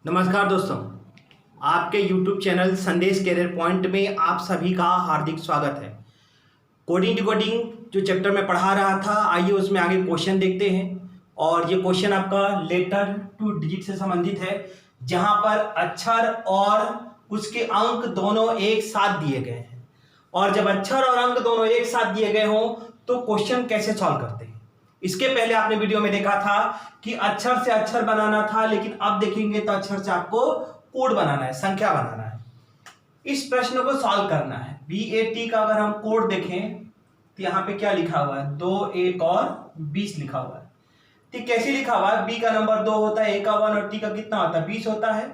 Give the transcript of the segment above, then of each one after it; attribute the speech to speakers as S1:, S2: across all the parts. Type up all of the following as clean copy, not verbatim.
S1: नमस्कार दोस्तों, आपके YouTube चैनल संदेश कैरियर पॉइंट में आप सभी का हार्दिक स्वागत है। कोडिंग डिकोडिंग जो चैप्टर में पढ़ा रहा था, आइए उसमें आगे क्वेश्चन देखते हैं। और ये क्वेश्चन आपका लेटर टू डिजिट से संबंधित है, जहां पर अक्षर और उसके अंक दोनों एक साथ दिए गए हैं। और जब अक्षर और अंक दोनों एक साथ दिए गए हों तो क्वेश्चन कैसे सॉल्व करते हैं। इसके पहले आपने वीडियो में देखा था कि अक्षर से अक्षर बनाना था, लेकिन अब देखेंगे तो अक्षर से आपको कोड बनाना है, संख्या बनाना है। इस प्रश्न को सॉल्व करना है। BAT का अगर हम कोड देखें तो यहाँ पे क्या लिखा हुआ है, 2, 1 और 20 लिखा हुआ है। तो कैसे लिखा हुआ है, B का नंबर 2 होता है, A का 1 और T का कितना होता है, 20 होता है।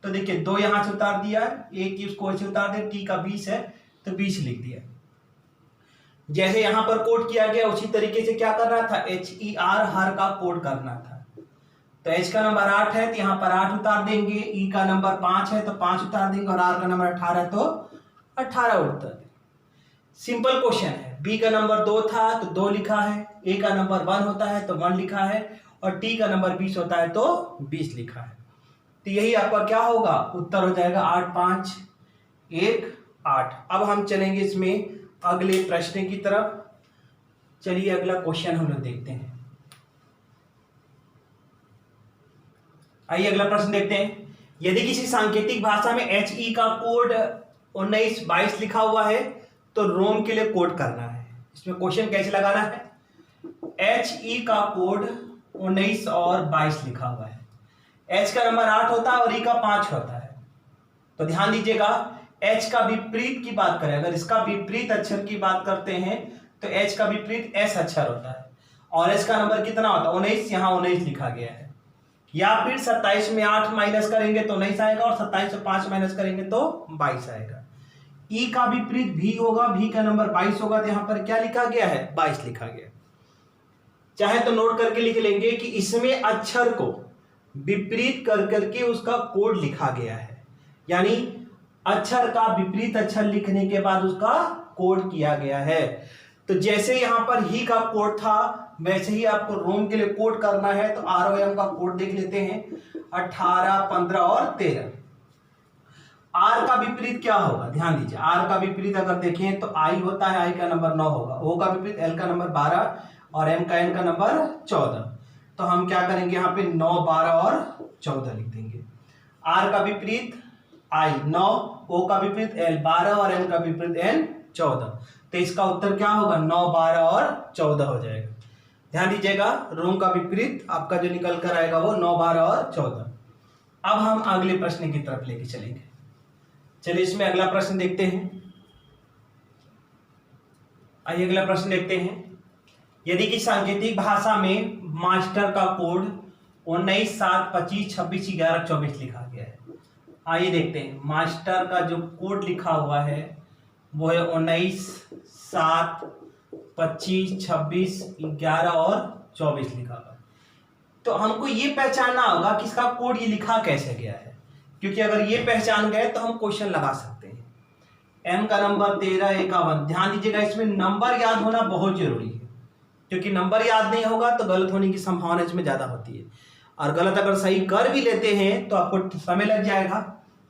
S1: तो देखिए 2 यहां से उतार दिया, A की उसको ऐसे उतार दे, T का 20 है तो 20 लिख दिया। जैसे यहां पर कोड किया गया उसी तरीके से क्या करना था, HER हर का कोड करना था। तो H का नंबर 8 है तो यहाँ पर 8 उतार देंगे, E का नंबर 5 है तो 5 उतार देंगे, और R का नंबर 18 है तो 18 उतार देंगे। सिंपल क्वेश्चन है। B का नंबर 2 था तो 2 लिखा है, A का नंबर 1 होता है तो 1 लिखा है, और T का नंबर 20 होता है तो 20 लिखा है। तो यही आपका क्या होगा, उत्तर हो जाएगा 8, 5, 1, 8। अब हम चलेंगे इसमें अगले प्रश्न की तरफ। चलिए अगला क्वेश्चन हम लोग देखते हैं। आइए अगला प्रश्न देखते हैं। यदि किसी सांकेतिक भाषा में HE का कोड 19, 22 लिखा हुआ है तो रोम के लिए कोड करना है। इसमें क्वेश्चन कैसे लगाना है, HE का कोड 19 और 22 लिखा हुआ है। H का नंबर 8 होता है और E का 5 होता है। तो ध्यान दीजिएगा, H का विपरीत की बात करें, अगर इसका विपरीत अक्षर की बात करते हैं तो H का विपरीत S अक्षर होता है, और H का नंबर कितना होता है, 19। यहाँ 19 लिखा गया है। या फिर 27 में 8 माइनस करेंगे तो 19 आएगा, और 27 से 5 माइनस करेंगे तो 22 आएगा। E का विपरीत V होगा, V का नंबर 22 होगा, तो यहाँ पर क्या लिखा गया है, 22 लिखा गया। चाहे तो नोट करके लिख लेंगे कि इसमें अक्षर को विपरीत कर करके उसका कोड लिखा गया है, यानी अक्षर का विपरीत अक्षर लिखने के बाद उसका कोड किया गया है। तो जैसे यहां पर ही का कोड था वैसे ही आपको रोम के लिए कोड करना है। तो ROM का कोड देख लेते हैं, 18, 15 और 13। R का विपरीत क्या होगा, ध्यान दीजिए। R का विपरीत अगर देखें तो I होता है, I का नंबर 9 होगा। O का विपरीत L का नंबर 12 और M का N का नंबर 14। तो हम क्या करेंगे, यहाँ पे 9, 12 और 14 लिख देंगे। R का विपरीत I 9, O का विपरीत L 12 और M का विपरीत N 14। तो इसका उत्तर क्या होगा, 9, 12 और 14 हो जाएगा। ध्यान दीजिएगा, रोम का विपरीत आपका जो निकल कर आएगा वो 9, 12 और 14। अब हम अगले प्रश्न की तरफ लेके चलेंगे। चलिए इसमें अगला प्रश्न देखते हैं। आइए अगला प्रश्न देखते हैं। यदि कि सांकेतिक भाषा में मास्टर का कोड 19, 7, 25, 26, 11, 24 लिखा गया है। आइए देखते हैं। मास्टर का जो कोड लिखा हुआ है वो है 19, 7, 25, 26, 11 और 24 लिखा हुआ है। तो हमको ये पहचानना होगा कि इसका कोड ये लिखा कैसे गया है, क्योंकि अगर ये पहचान गए तो हम क्वेश्चन लगा सकते हैं। M का नंबर 13, A का 1। ध्यान दीजिएगा, इसमें नंबर याद होना बहुत जरूरी है, क्योंकि नंबर याद नहीं होगा तो गलत होने की संभावना इसमें ज्यादा होती है। और गलत अगर सही कर भी लेते हैं तो आपको समय लग जाएगा,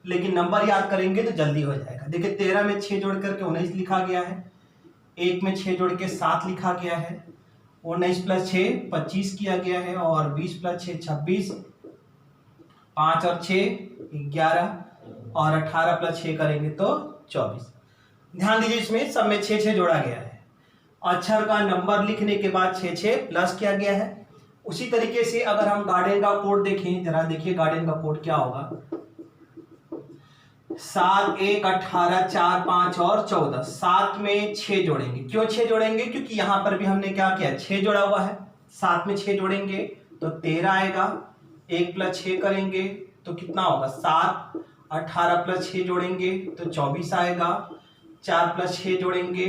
S1: लेकिन नंबर याद करेंगे तो जल्दी हो जाएगा। देखिए 13 में 6 जोड़ करके 19 लिखा गया है, 1 में 6 जोड़ के 7 लिखा गया है, 19 + 6 25 किया गया है, और 20 + 6 26, 5 और 6 11, और 18 + 6 करेंगे तो 24। ध्यान दीजिए, इसमें सब में 6 जोड़ा गया है। अक्षर का नंबर लिखने के बाद 6 प्लस किया गया है। उसी तरीके से अगर हम गार्डन का कोड देखें, जरा देखिए गार्डन का कोड क्या होगा, 7, 1, 18, 4, 5 और 14। 7 में 6 जोड़ेंगे। क्यों 6 जोड़ेंगे, क्योंकि यहां पर भी हमने क्या किया, 6 जोड़ा हुआ है। 7 में 6 जोड़ेंगे तो 13 आएगा, 1 + 6 करेंगे तो कितना होगा 7, 18 + 6 जोड़ेंगे तो 24 आएगा, 4 + 6 जोड़ेंगे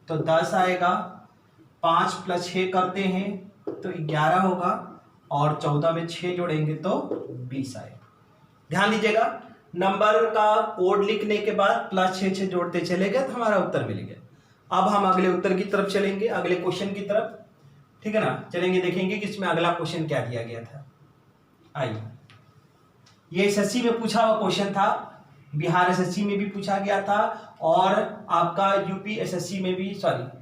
S1: तो 10 आएगा, 5 + 6 करते हैं तो 11 होगा, और 14 में 6 जोड़ेंगे तो 20 आएगा। ध्यान दीजिएगा, नंबर का कोड लिखने के बाद +6 जोड़ते चले गए तो हमारा उत्तर मिल गया। अब हम अगले उत्तर की तरफ चलेंगे, अगले क्वेश्चन की तरफ, ठीक है ना। चलेंगे, देखेंगे कि इसमें अगला क्वेश्चन क्या दिया गया था। आइए ये एसएससी में पूछा हुआ क्वेश्चन था, बिहार एसएससी में भी पूछा गया था और आपका यूपी एसएससी में भी, सॉरी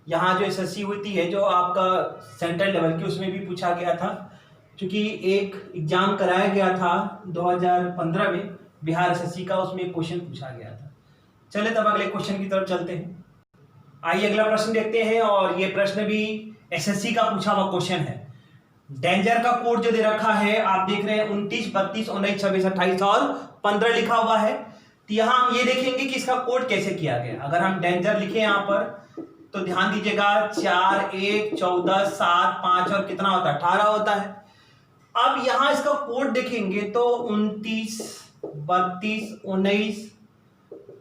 S1: यहाँ जो एसएससी होती है जो आपका सेंट्रल लेवल की, उसमें भी पूछा गया था, क्योंकि एक एग्जाम कराया गया था 2015 में बिहार एसएससी का, उसमें एक क्वेश्चन पूछा गया था। चले तब अगले क्वेश्चन की तरफ चलते हैं। आइए अगला प्रश्न देखते हैं, और ये प्रश्न भी एसएससी का पूछा हुआ क्वेश्चन है। डेंजर का कोड जो दे रखा है आप देख रहे हैं 29, 32, 19, 26, 28 और 15 लिखा हुआ है। तो यहाँ हम ये देखेंगे कि इसका कोड कैसे किया गया। अगर हम डेंजर लिखे यहाँ पर तो ध्यान दीजिएगा 4, 1, 14, 7, 5 और कितना होता है 18 होता है। अब यहाँ इसका कोड देखेंगे तो 29, 32, 19,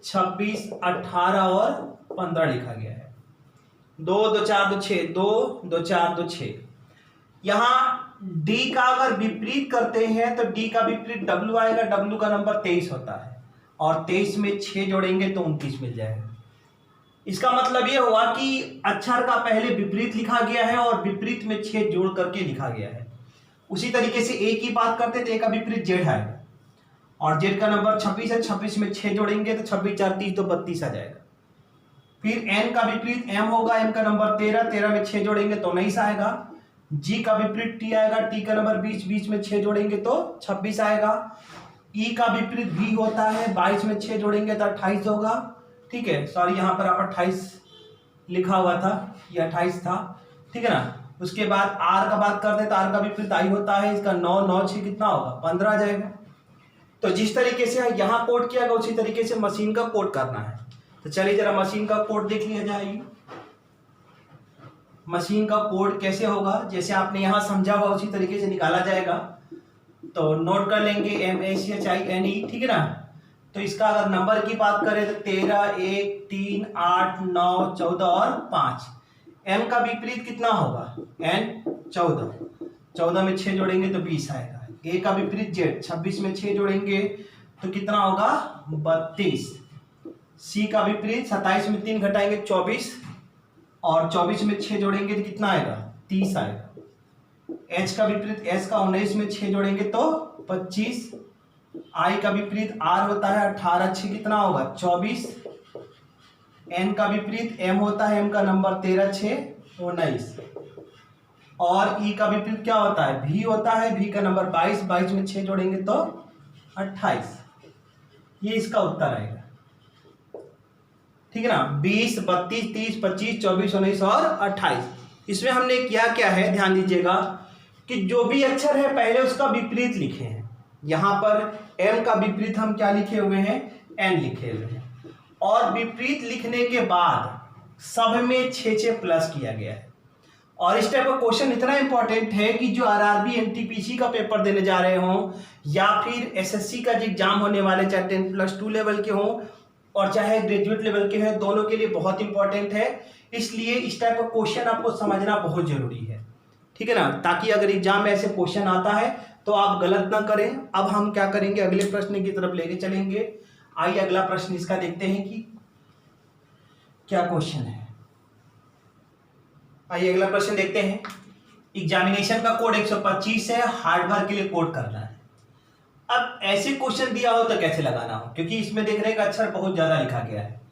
S1: 26, 18 और 15 लिखा गया है। 2, 2, 4, 2, 6, 2, 2, 4, 2, 6। यहाँ डी का अगर विपरीत करते हैं तो डी का विपरीत डब्ल्यू आएगा, डब्ल्यू का नंबर 23 होता है और 23 में 6 जोड़ेंगे तो 29 मिल जाएगा। इसका मतलब ये हुआ कि अक्षर का पहले विपरीत लिखा गया है और विपरीत में 6 जोड़ करके लिखा गया है। उसी तरीके से ए की बात करते तो ए का विपरीत जेड आएगा और जेड का नंबर 26 है, 26 में 6 जोड़ेंगे तो 26, 4, 30 तो 32 आ जाएगा। फिर एन का विपरीत एम होगा, एम का नंबर 13, 13 में 6 जोड़ेंगे तो 19 आएगा। जी का विपरीत टी आएगा, टी का नंबर 20, 20 में 6 जोड़ेंगे तो 26 आएगा। ई का विपरीत वी होता है, 22 में 6 जोड़ेंगे तो 28 होगा। ठीक है, सॉरी यहाँ पर आप 28 लिखा हुआ था, ये 28 था, ठीक है ना। उसके बाद आर का बात करते हैं तो आर का विपरीत आई होता है, इसका 9, 9, 6 कितना होगा 15 आ जाएगा। तो जिस तरीके से यहाँ कोड किया गया उसी तरीके से मशीन का कोड करना है। तो चलिए जरा मशीन का कोड देख लिया जाए। मशीन का कोड कैसे होगा, जैसे आपने यहाँ समझा हुआ उसी तरीके से निकाला जाएगा। तो नोट कर लेंगे MACHINE, ठीक है ना। तो इसका अगर नंबर की बात करें तो 13, 1, 3, 8, 9, 14 और 5। एम का विपरीत कितना होगा N, 14, 14 में 6 जोड़ेंगे तो 20 आएगा। ए का विपरीत जेड, 26 में 6 जोड़ेंगे तो कितना होगा 32। सी का विपरीत 27 में 3 घटाएंगे 24 और 24 में 6 जोड़ेंगे तो कितना आएगा 30 आएगा। एच का विपरीत एस का 19 में 6 जोड़ेंगे तो 25। आई का विपरीत आर होता है 18, 6 कितना होगा 24। एन का विपरीत एम होता है, एम का नंबर 13, 6, 19। और ई का विपरीत क्या होता है भी होता है, भी का नंबर 22, 22 में 6 जोड़ेंगे तो 28। ये इसका उत्तर आएगा, ठीक है ना। 20, 32, 30, 25, 24, 19 और 28। इसमें हमने किया क्या है ध्यान दीजिएगा कि जो भी अक्षर है पहले उसका विपरीत लिखे हैं। यहाँ पर एम का विपरीत हम क्या लिखे हुए हैं एन लिखे हुए हैं, और विपरीत लिखने के बाद सब में 6 प्लस किया गया है। और इस टाइप का क्वेश्चन इतना इंपॉर्टेंट है कि जो आरआरबी एनटीपीसी का पेपर देने जा रहे हों या फिर एसएससी का जो एग्जाम होने वाले, चाहे 10+2 लेवल के हों और चाहे ग्रेजुएट लेवल के हैं, दोनों के लिए बहुत इंपॉर्टेंट है। इसलिए इस टाइप का क्वेश्चन आपको समझना बहुत जरूरी है, ठीक है ना, ताकि अगर एग्जाम में ऐसे क्वेश्चन आता है तो आप गलत ना करें। अब हम क्या करेंगे अगले प्रश्न की तरफ लेके चलेंगे। आइए अगला प्रश्न इसका देखते हैं कि क्या क्वेश्चन है। आइए अगला प्रश्न देखते हैं। एग्जामिनेशन का कोड 125 है, हार्डवर्क के लिए कोड करना है। अब ऐसे क्वेश्चन दिया हो तो कैसे लगाना हो, क्योंकि इसमें देख रहे हैं कि अक्षर बहुत ज्यादा लिखा गया है।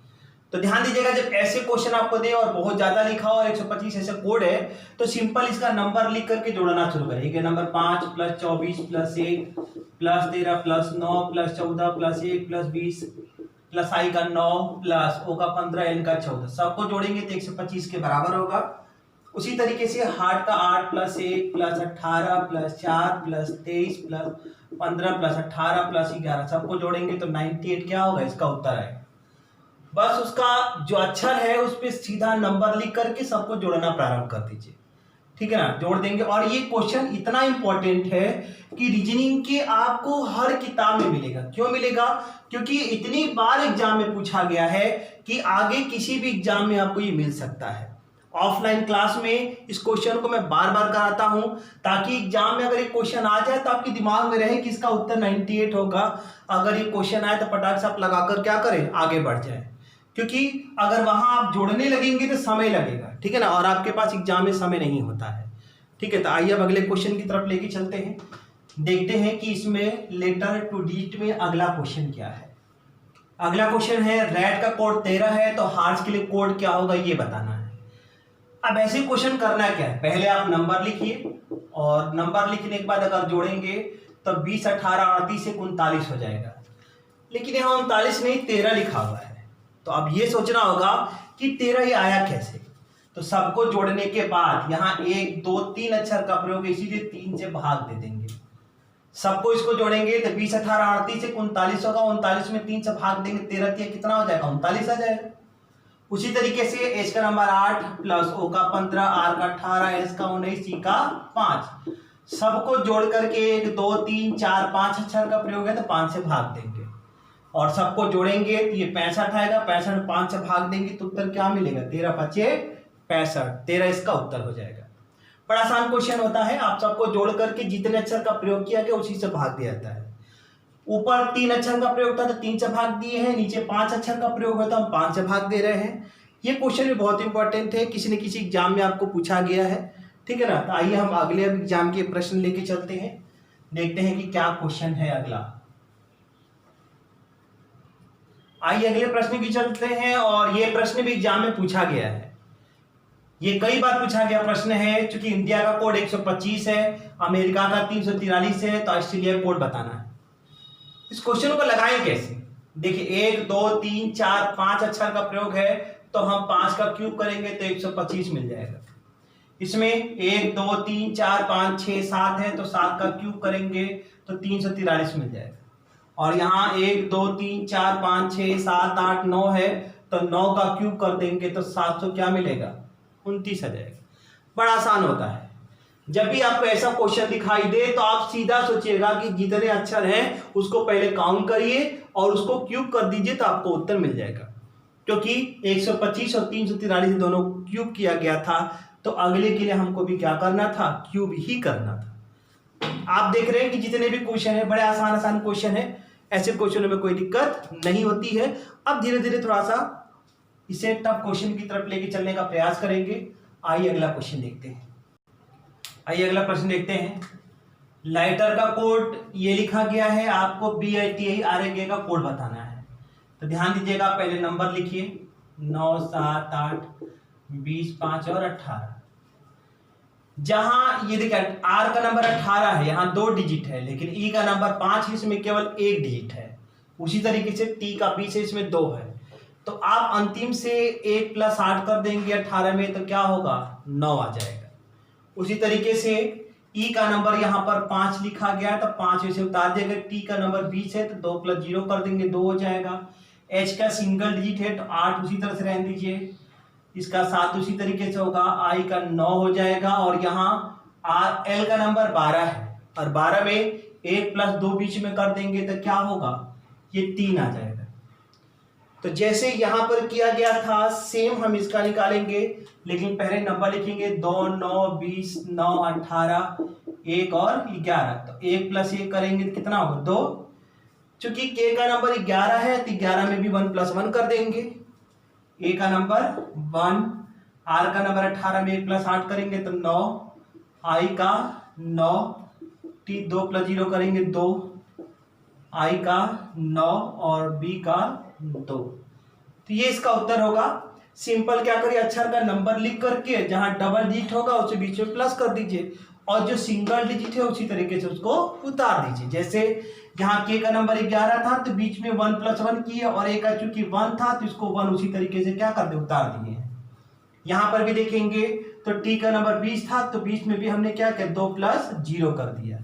S1: तो ध्यान दीजिएगा जब ऐसे क्वेश्चन आपको दे और बहुत ज्यादा लिखा हो और 125 ऐसे कोड है तो सिंपल इसका नंबर लिख करके जोड़ना शुरू करेंगे। नंबर 5 + 24 + 1 + 13 + 9 + 14 + 1 + 20 + आई का 9 + ओ का 15, एल का 14, सबको जोड़ेंगे तो 125 के बराबर होगा। उसी तरीके से हार्ट का 8 + 1 + 18 + 4 + 23 + 15 + 18 + 11, सबको जोड़ेंगे तो 98 क्या होगा इसका उत्तर है। बस उसका जो अक्षर है उस पर सीधा नंबर लिख करके सबको जोड़ना प्रारंभ कर दीजिए, ठीक है ना, जोड़ देंगे। और ये क्वेश्चन इतना इंपॉर्टेंट है कि रीजनिंग के आपको हर किताब में मिलेगा। क्यों मिलेगा, क्योंकि इतनी बार एग्जाम में पूछा गया है कि आगे किसी भी एग्जाम में आपको ये मिल सकता है। ऑफलाइन क्लास में इस क्वेश्चन को मैं बार बार कराता हूं ताकि एग्जाम में अगर एक क्वेश्चन आ जाए तो आपके दिमाग में रहे कि इसका उत्तर 98 होगा। अगर ये क्वेश्चन आए तो पटाख से आप लगाकर क्या करें आगे बढ़ जाए, क्योंकि अगर वहां आप जोड़ने लगेंगे तो समय लगेगा, ठीक है ना, और आपके पास एग्जाम में समय नहीं होता है, ठीक है। तो आइए अब अगले क्वेश्चन की तरफ लेके चलते हैं। देखते हैं कि इसमें लेटर टू डिजिट में अगला क्वेश्चन क्या है। अगला क्वेश्चन है रेड का कोड 13 है तो हार्स के लिए कोड क्या होगा ये बताना है। अब ऐसे क्वेश्चन करना क्या है, पहले आप नंबर लिखिए और नंबर लिखने के बाद अगर जोड़ेंगे तो 20, 18, 38 से 39 हो जाएगा। लेकिन यहाँ 39 नहीं 13 लिखा हुआ है, तो अब ये सोचना होगा कि 13 ये आया कैसे। तो सबको जोड़ने के बाद यहाँ 1, 2, 3 अक्षर का प्रयोग, इसीलिए 3 से भाग दे देंगे। सबको इसको जोड़ेंगे तो 20, 18, 38 से 39 होगा, 39 में 3 से भाग देंगे, 13 कितना हो जाएगा 39 आ जाएगा। उसी तरीके से एच का नंबर 8 प्लस ओ का 15, आर का 18, एस का 19, सी का 5, सबको जोड़ करके 1, 2, 3, 4, 5 अक्षर का प्रयोग है तो 5 से भाग देंगे और सबको जोड़ेंगे तो ये 65 आएगा, 65 में 5 से भाग देंगे तो उत्तर क्या मिलेगा 13, 5, 65, 13 इसका उत्तर हो जाएगा। बड़ा आसान क्वेश्चन होता है, आप सबको जोड़ करके जितने अक्षर का प्रयोग किया गया उसी से भाग दिया जाता है। ऊपर 3 अक्षर का प्रयोग था तो 3 से भाग दिए हैं, नीचे 5 अक्षर का प्रयोग होता है हम 5 से भाग दे रहे हैं। ये क्वेश्चन भी बहुत इंपॉर्टेंट है, किसी न किसी एग्जाम में आपको पूछा गया है, ठीक है ना। तो आइए हम अगले एग्जाम के प्रश्न लेके चलते हैं, देखते हैं कि क्या क्वेश्चन है अगला। आइए अगले प्रश्न की चलते हैं और ये प्रश्न भी एग्जाम में पूछा गया है, ये कई बार पूछा गया प्रश्न है। चूंकि इंडिया का कोड 125 है, अमेरिका का 343 है, तो ऑस्ट्रेलिया कोड बताना है। इस क्वेश्चन को लगाएं कैसे, देखिए 1, 2, 3, 4, 5 अक्षर का प्रयोग है तो हम 5 का क्यूब करेंगे तो 125 मिल जाएगा। इसमें 1, 2, 3, 4, 5, 6, 7 है तो 7 का क्यूब करेंगे तो 343 मिल जाएगा। और यहाँ 1, 2, 3, 4, 5, 6, 7, 8, 9 है तो 9 का क्यूब कर देंगे तो 700 क्या मिलेगा 29 आ जाएगा। बड़ा आसान होता है, जब भी आपको ऐसा क्वेश्चन दिखाई दे तो आप सीधा सोचिएगा कि जितने अक्षर हैं उसको पहले काउंट करिए और उसको क्यूब कर दीजिए तो आपको उत्तर मिल जाएगा। क्योंकि 125 और 343 दोनों क्यूब किया गया था तो अगले के लिए हमको भी क्या करना था, क्यूब ही करना था। आप देख रहे हैं कि जितने भी क्वेश्चन है बड़े आसान क्वेश्चन है, ऐसे क्वेश्चनों में कोई दिक्कत नहीं होती है। अब धीरे धीरे थोड़ा सा इसे टफ क्वेश्चन की तरफ लेके चलने का प्रयास करेंगे। आइए अगला क्वेश्चन देखते हैं। आइए अगला प्रश्न देखते हैं। लाइटर का कोड ये लिखा गया है, आपको BITI RAK का कोड बताना है। तो ध्यान दीजिएगा, पहले नंबर लिखिए 9, 7, 8, 20, 5 और 18। जहां ये देखिए आर का नंबर 18 है, यहाँ 2 डिजिट है, लेकिन ई का नंबर 5 है, इसमें केवल 1 डिजिट है। उसी तरीके से टी का 20 है, इसमें 2 है। तो आप अंतिम से 1 + 8 कर देंगे 18 में तो क्या होगा 9 आ जाएगा। उसी तरीके से ई का नंबर यहाँ पर 5 लिखा गया तो 5 इसे उतार देंगे। टी का नंबर 20 है तो 2 + 0 कर देंगे 2 हो जाएगा। एच का सिंगल डिजिट है तो 8 उसी तरह से रहने दीजिए, इसका 7 उसी तरीके से होगा। आई का 9 हो जाएगा और यहाँ आर एल का नंबर 12 है और 12 में 1 + 2 बीच में कर देंगे तो क्या होगा ये 3 आ जाएगा। तो जैसे यहाँ पर किया गया था सेम हम इसका निकालेंगे, लेकिन पहले नंबर लिखेंगे 2, 9, 20, 9, 18, 1 और 11। तो 1 + 1 करेंगे तो कितना होगा 2। चूंकि के का नंबर 11 है तो 11 में भी 1 + 1 कर देंगे। ए का नंबर 1, आर का नंबर 18 में 1 + 8 करेंगे तो 9, आई का 9, टी 2 + 0 करेंगे 2, आई का 9 और बी का 2। तो ये इसका उत्तर होगा। सिंपल क्या करिए, अक्षर का नंबर लिख करके जहां डबल डिजिट होगा उसे बीच में प्लस कर दीजिए और जो सिंगल डिजिट है उसी तरीके से उसको उतार दीजिए। जैसे यहाँ के का नंबर 11 था तो बीच में 1 + 1 किए और ए का चूंकि 1 था तो इसको 1 उसी तरीके से क्या कर दे उतार दिए। यहाँ पर भी देखेंगे तो टी का नंबर 20 था तो बीच में भी हमने क्या किया 2 + 0 कर दिया।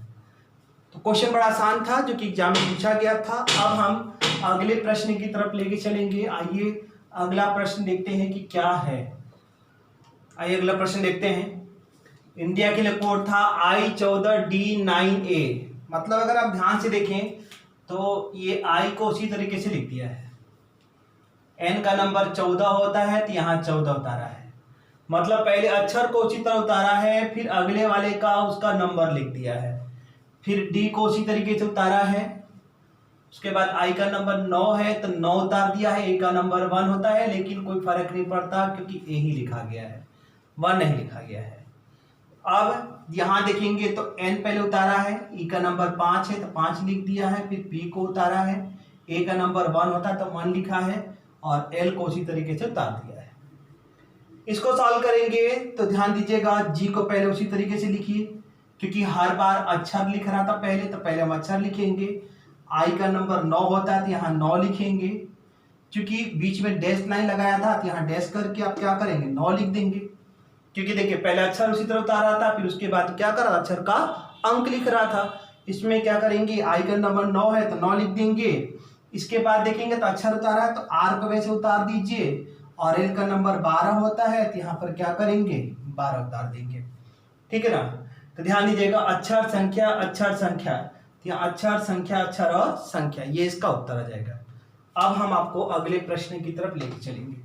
S1: तो क्वेश्चन बड़ा आसान था जो कि एग्जाम में पूछा गया था। अब हम अगले प्रश्न की तरफ लेके चलेंगे। आइए अगला प्रश्न देखते हैं कि क्या है। आइए अगला प्रश्न देखते हैं। इंडिया के लिए कोड था I14D9A। मतलब अगर आप ध्यान से देखें तो ये I को उसी तरीके से लिख दिया है। N का नंबर 14 होता है तो यहाँ 14 उतारा है, मतलब पहले अक्षर को उसी तरह उतारा है, फिर अगले वाले का उसका नंबर लिख दिया है, फिर D को उसी तरीके से उतारा है। उसके बाद I का नंबर 9 है तो 9 उतार दिया है। A का नंबर 1 होता है लेकिन कोई फर्क नहीं पड़ता क्योंकि A ही लिखा गया है, 1 नहीं लिखा गया है। अब यहां देखेंगे तो n पहले उतारा है, e का नंबर 5 है तो 5 लिख दिया है, फिर p को उतारा है, a का नंबर 1 होता है तो 1 लिखा है, और l को उसी तरीके से उतार दिया है। इसको सॉल्व करेंगे तो ध्यान दीजिएगा, g को पहले उसी तरीके से लिखिए, क्योंकि हर बार अक्षर लिख रहा था पहले, तो पहले हम अक्षर लिखेंगे। i का नंबर 9 होता है तो यहाँ 9 लिखेंगे, क्योंकि बीच में डैश लाइन लगाया था तो यहाँ डैश करके आप क्या करेंगे 9 लिख देंगे, क्योंकि देखिए पहले अक्षर उसी तरह उतार रहा था, फिर उसके बाद क्या कर रहा था, अक्षर का अंक लिख रहा था। इसमें क्या करेंगे, i का नंबर 9 है तो 9 लिख देंगे। इसके बाद देखेंगे तो अक्षर उतारा है तो r को वैसे उतार दीजिए, और l का नंबर 12 होता है तो यहाँ पर क्या करेंगे 12 उतार देंगे, ठीक है ना। तो ध्यान दीजिएगा, अक्षर संख्या अक्षर संख्या, तो यहाँ अक्षर संख्या अक्षर और संख्या, ये इसका उत्तर आ जाएगा। अब हम आपको अगले प्रश्न की तरफ लेके चलेंगे,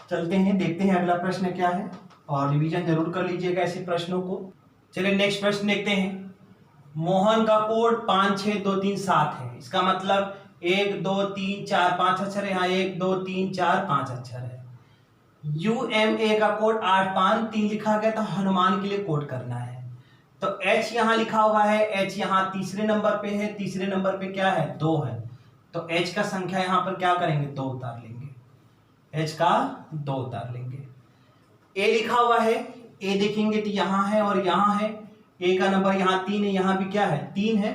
S1: चलते हैं, देखते हैं अगला प्रश्न क्या है, और रिवीजन जरूर कर लीजिएगा ऐसे प्रश्नों को। चलिए नेक्स्ट प्रश्न देखते हैं। मोहन का कोड 5 6 2 3 7 है, इसका मतलब 1 2 3 4 5 अक्षर है, यहाँ 1 2 3 4 5 अक्षर है। UMA का कोड 8 5 3 लिखा गया, तो हनुमान के लिए कोड करना है। तो H यहाँ लिखा हुआ है, H यहाँ तीसरे नंबर पे है, तीसरे नंबर पे क्या है 2 है, तो H का संख्या यहाँ पर क्या करेंगे 2 उतार लेंगे, H का 2 उतार लेंगे। A लिखा हुआ है, A देखेंगे तो यहाँ है और यहाँ है, A का नंबर यहाँ 3 है, यहाँ भी क्या है 3 है,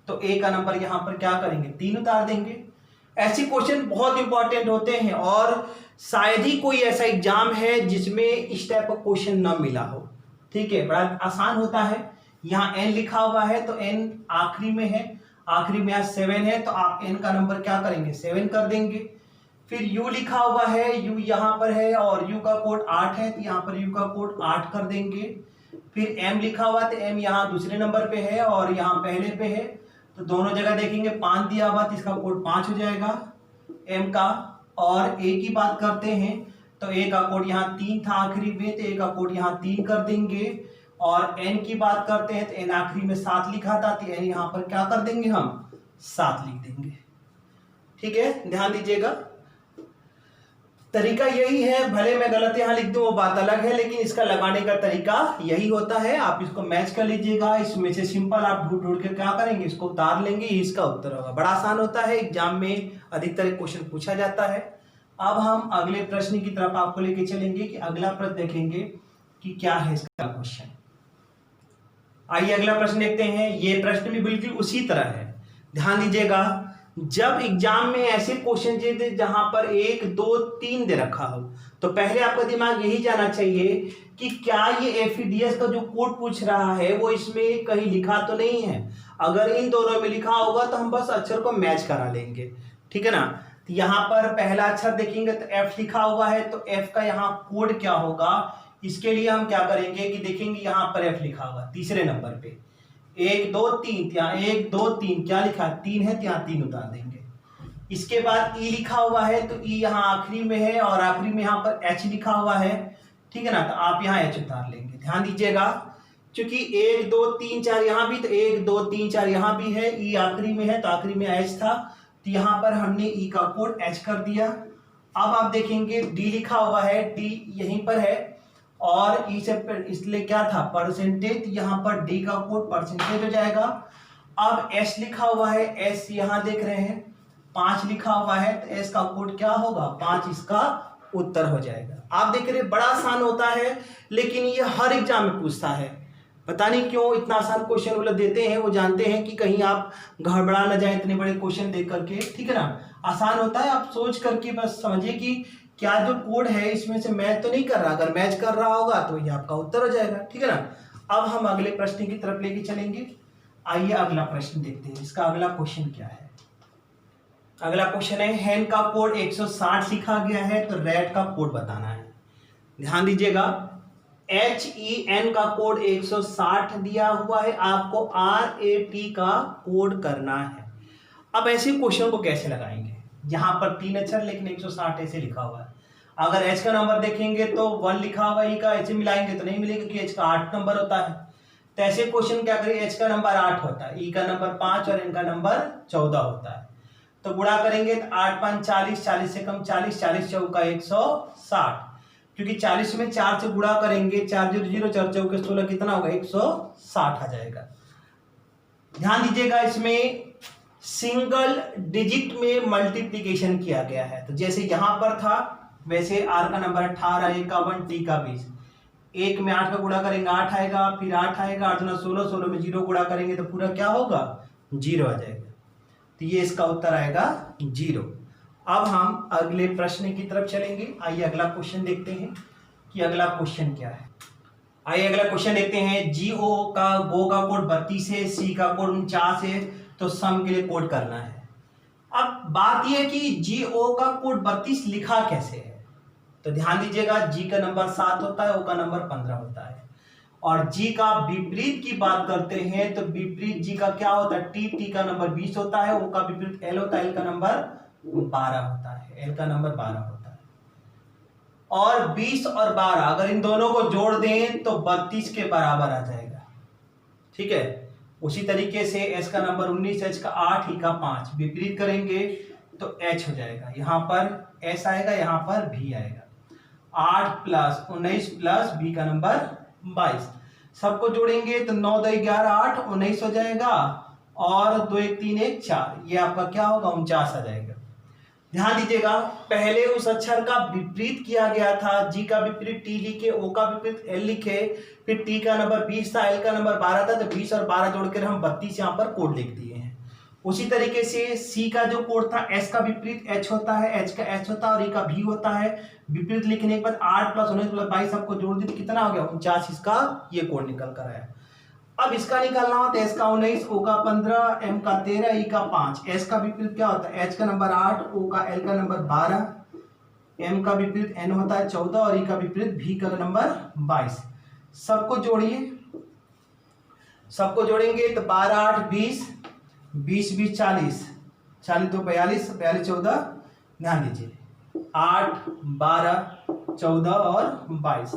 S1: तो A का नंबर यहाँ पर क्या करेंगे 3 उतार देंगे। ऐसे क्वेश्चन बहुत इंपॉर्टेंट होते हैं, और शायद ही कोई ऐसा एग्जाम है जिसमें इस टाइप का क्वेश्चन ना मिला हो, ठीक है, बड़ा आसान होता है। यहाँ n लिखा हुआ है तो n आखिरी में है, आखिरी में यहाँ 7 है, तो आप n का नंबर क्या करेंगे 7 कर देंगे। फिर u लिखा हुआ है, u यहाँ पर है और u का कोड 8 है, तो यहाँ पर u का कोड 8 कर देंगे। फिर m लिखा हुआ है तो m यहाँ दूसरे नंबर पे है और यहाँ पहले पे है, तो दोनों जगह देखेंगे 5 दिया हुआ तो इसका कोड 5 हो जाएगा m का। और a की बात करते हैं तो a का कोड यहाँ 3 था आखिरी में, तो a का कोड यहाँ 3 कर देंगे। और n की बात करते हैं तो n आखिरी में 7 लिखा था, तो n यहाँ पर क्या कर देंगे हम 7 लिख देंगे, ठीक है। ध्यान दीजिएगा, तरीका यही है, भले मैं गलत यहाँ लिख दूं वो बात अलग है, लेकिन इसका लगाने का तरीका यही होता है। आप इसको मैच कर लीजिएगा, इसमें से सिंपल आप ढूंढ ढूंढ के क्या करेंगे इसको उतार लेंगे, इसका उत्तर होगा। बड़ा आसान होता है, एग्जाम में अधिकतर क्वेश्चन पूछा जाता है। अब हम अगले प्रश्न की तरफ आपको लेके चलेंगे कि अगला प्रश्न देखेंगे कि क्या है इसका क्वेश्चन। आइए अगला प्रश्न देखते हैं। ये प्रश्न भी बिल्कुल उसी तरह है, ध्यान दीजिएगा। जब एग्जाम में ऐसे क्वेश्चन दे जहां पर 1 2 3 दे रखा हो, तो पहले आपका दिमाग यही जाना चाहिए कि क्या ये FEDS का जो कोड पूछ रहा है वो इसमें कहीं लिखा तो नहीं है। अगर इन दोनों में लिखा होगा तो हम बस अक्षर को मैच करा लेंगे, ठीक है ना। तो यहाँ पर पहला अक्षर देखेंगे तो F लिखा हुआ है, तो F का यहाँ कोड क्या होगा, इसके लिए हम क्या करेंगे कि देखेंगे यहाँ पर F लिखा हुआ तीसरे नंबर पे 1 2 3, यहाँ 1 2 3 क्या लिखा है 3 है, तो यहाँ 3 उतार देंगे। इसके बाद E लिखा हुआ है, तो E यहाँ आखिरी में है और आखिरी में यहाँ पर H लिखा हुआ है, ठीक है ना, तो आप यहाँ H उतार लेंगे। ध्यान दीजिएगा, क्योंकि 1 2 3 4 यहाँ भी, तो 1 2 3 4 यहाँ भी है, E आखिरी में है तो आखिरी में H था, तो यहाँ पर हमने E का कोड H कर दिया। अब आप देखेंगे D लिखा हुआ है, D यहीं पर है और ई से इसलिए क्या था परसेंटेज, यहाँ पर डी का कोड परसेंटेज हो जाएगा। अब एस लिखा हुआ है, एस यहाँ देख रहे हैं 5 लिखा हुआ है, तो एस का कोड क्या होगा 5, इसका उत्तर हो जाएगा। आप देख रहे बड़ा आसान होता है, लेकिन ये हर एग्जाम में पूछता है। पता नहीं क्यों इतना आसान क्वेश्चन वो लोग देते हैं, वो जानते हैं कि कहीं आप गड़बड़ा ना जाए इतने बड़े क्वेश्चन देख करके, ठीक है ना। आसान होता है, आप सोच करके बस समझिए कि क्या जो कोड है इसमें से मैच तो नहीं कर रहा, अगर मैच कर रहा होगा तो ये आपका उत्तर हो जाएगा, ठीक है ना। अब हम अगले प्रश्न की तरफ लेके चलेंगे। आइए अगला प्रश्न देखते हैं, इसका अगला क्वेश्चन क्या है। अगला क्वेश्चन है, हैन का कोड 160 लिखा गया है, तो रेड का कोड बताना है। ध्यान दीजिएगा, HEN का कोड 160 दिया हुआ है, आपको RAT का कोड करना है। अब ऐसे क्वेश्चन को कैसे लगाएंगे, यहाँ पर 3 अक्षर लेकिन 160 ऐसे लिखा हुआ है। अगर H का नंबर देखेंगे तो 1 लिखा हुआ है, E का ऐसे मिलाएंगे तो नहीं मिलेगा, क्योंकि H का 8 नंबर होता है। तो ऐसे क्वेश्चन क्या करें, H का नंबर 8 होता है, E का नंबर 5 और N का नंबर 14 होता है। तो गुणा करेंगे तो 8 5 40, 40 से कम 40, 40 चौका 160, क्योंकि 40 में 4 से गुणा करेंगे, 4 0 0 4 चौके 16 कितना होगा 160 आ जाएगा। ध्यान दीजिएगा इसमें सिंगल डिजिट में मल्टीप्लीकेशन किया गया है। तो जैसे यहां पर था वैसे r का नंबर 18, a का 1, t का 20। 1 में 8 का गुणा करेंगे 8 आएगा, फिर 8 आएगा, 8 दुना 16, 16 में 0 गुणा करेंगे तो पूरा क्या होगा 0 आ जाएगा। तो ये इसका उत्तर आएगा 0। अब हम अगले प्रश्न की तरफ चलेंगे। आइए अगला क्वेश्चन देखते हैं कि अगला क्वेश्चन क्या है। आइए अगला क्वेश्चन देखते हैं। गो का कोड 32 है, सी का कोड 49 है, तो सम के लिए कोड करना है। अब बात यह है कि GO का कोड 32 लिखा कैसे है। तो ध्यान दीजिएगा, G का नंबर 7 होता है, O का नंबर 15 होता है। और G का विपरीत की बात करते हैं तो विपरीत G का क्या होता है, T का नंबर 20 होता है, O का विपरीत L होता है, L का नंबर 12 होता है, L का नंबर 12 होता है। और 20 और 12 अगर इन दोनों को जोड़ दें तो 32 के बराबर आ जाएगा। ठीक है, उसी तरीके से S का नंबर 19, H का 8, E का 5 विपरीत करेंगे तो H हो जाएगा। यहां पर S आएगा, यहां पर V आएगा। 8 + 19 + B का नंबर 22 सबको जोड़ेंगे तो 9 2 11 8 19 हो जाएगा, और 2 1 3 1 4 ये आपका क्या होगा 49 आ जाएगा। ध्यान दीजिएगा, पहले उस अक्षर का विपरीत किया गया था। G का विपरीत T लिखे, O का विपरीत L लिखे, फिर T का नंबर 20 था, L का नंबर 12 था, तो 20 और 12 जोड़कर हम 32 यहाँ पर कोड लिख दिए हैं। उसी तरीके से C का जो कोड था, S का विपरीत H होता है, H का H होता है और E का V होता है। विपरीत लिखने के बाद 8 + 19 + 22 सबको जोड़ दी तो कितना हो गया 49। इसका ये कोड निकल कर आया। अब इसका निकालना होता है, S का 19, O का 15, M का 13, E का 5। S का विपरीत क्या होता है, H का नंबर 8, O का L का नंबर 12, M का विपरीत N होता है 14 और E का विपरीत V का नंबर 22। सबको जोड़िए, सबको जोड़ेंगे तो 12 8 20, 20 20 40, 40 2 42, 42 14। ध्यान दीजिए 8 12 14 और 22,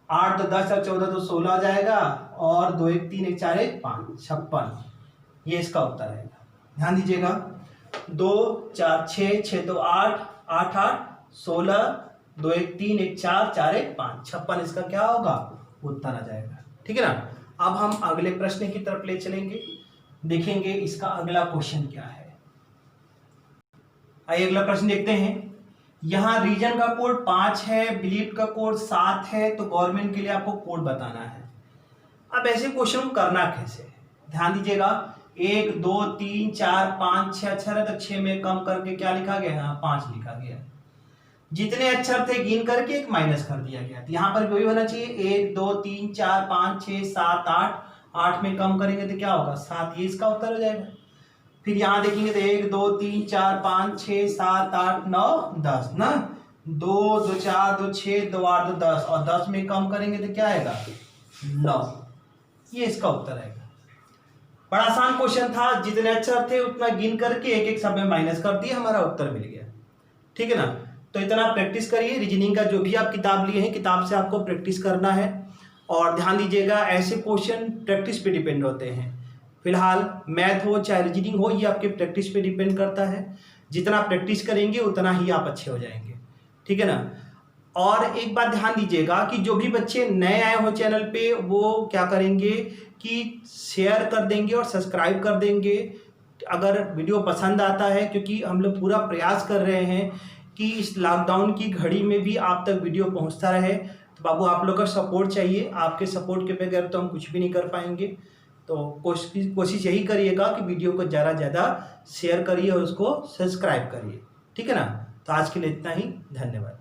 S1: 8 तो 10 और 14 तो 16 आ जाएगा, और 2 1 3 1 4 1 5 56 ये इसका उत्तर आएगा। ध्यान दीजिएगा 2 4 6 6 तो 8 8 8 16, 2 1 3 1 4 4 1 5 56 इसका क्या होगा उत्तर आ जाएगा। ठीक है ना। अब हम अगले प्रश्न की तरफ ले चलेंगे, देखेंगे इसका अगला क्वेश्चन क्या है। आइए अगला प्रश्न देखते हैं। यहाँ रीजन का कोड 5 है, बिलीव का कोड 7 है, तो गवर्नमेंट के लिए आपको कोड बताना है। अब ऐसे क्वेश्चन करना कैसे, ध्यान दीजिएगा 1 2 3 4 5 6 अक्षर है, तो 6 में कम करके क्या लिखा गया, यहाँ 5 लिखा गया। जितने अक्षर थे गिन करके एक माइनस कर दिया गया। तो यहाँ पर वही होना चाहिए 1 2 3 4 5 6 7 8, 8 में कम करेंगे तो क्या होगा 7, ये इसका उत्तर हो जाएगा। फिर यहाँ देखेंगे तो 1 2 3 4 5 6 7 8 9 10 ना, 2 2 4 2 6 2 8 2 10, और 10 में कम करेंगे तो क्या आएगा 9, ये इसका उत्तर आएगा। बड़ा आसान क्वेश्चन था, जितने अक्षर थे उतना गिन करके एक एक सब में माइनस कर दिया, हमारा उत्तर मिल गया। ठीक है ना। तो इतना प्रैक्टिस करिए, रीजनिंग का जो भी आप किताब लिए हैं किताब से आपको प्रैक्टिस करना है। और ध्यान दीजिएगा ऐसे क्वेश्चन प्रैक्टिस पे डिपेंड होते हैं। फिलहाल मैथ हो चाहे रीजनिंग हो, ये आपके प्रैक्टिस पे डिपेंड करता है। जितना प्रैक्टिस करेंगे उतना ही आप अच्छे हो जाएंगे। ठीक है ना। और एक बात ध्यान दीजिएगा कि जो भी बच्चे नए आए हो चैनल पे वो क्या करेंगे कि शेयर कर देंगे और सब्सक्राइब कर देंगे अगर वीडियो पसंद आता है, क्योंकि हम लोग पूरा प्रयास कर रहे हैं कि इस लॉकडाउन की घड़ी में भी आप तक वीडियो पहुंचता रहे। तो बाबू आप लोग का सपोर्ट चाहिए, आपके सपोर्ट के बगैर तो हम कुछ भी नहीं कर पाएंगे। तो कोशिश यही करिएगा कि वीडियो को ज़्यादा से ज़्यादा शेयर करिए और उसको सब्सक्राइब करिए। ठीक है ना। तो आज के लिए इतना ही, धन्यवाद।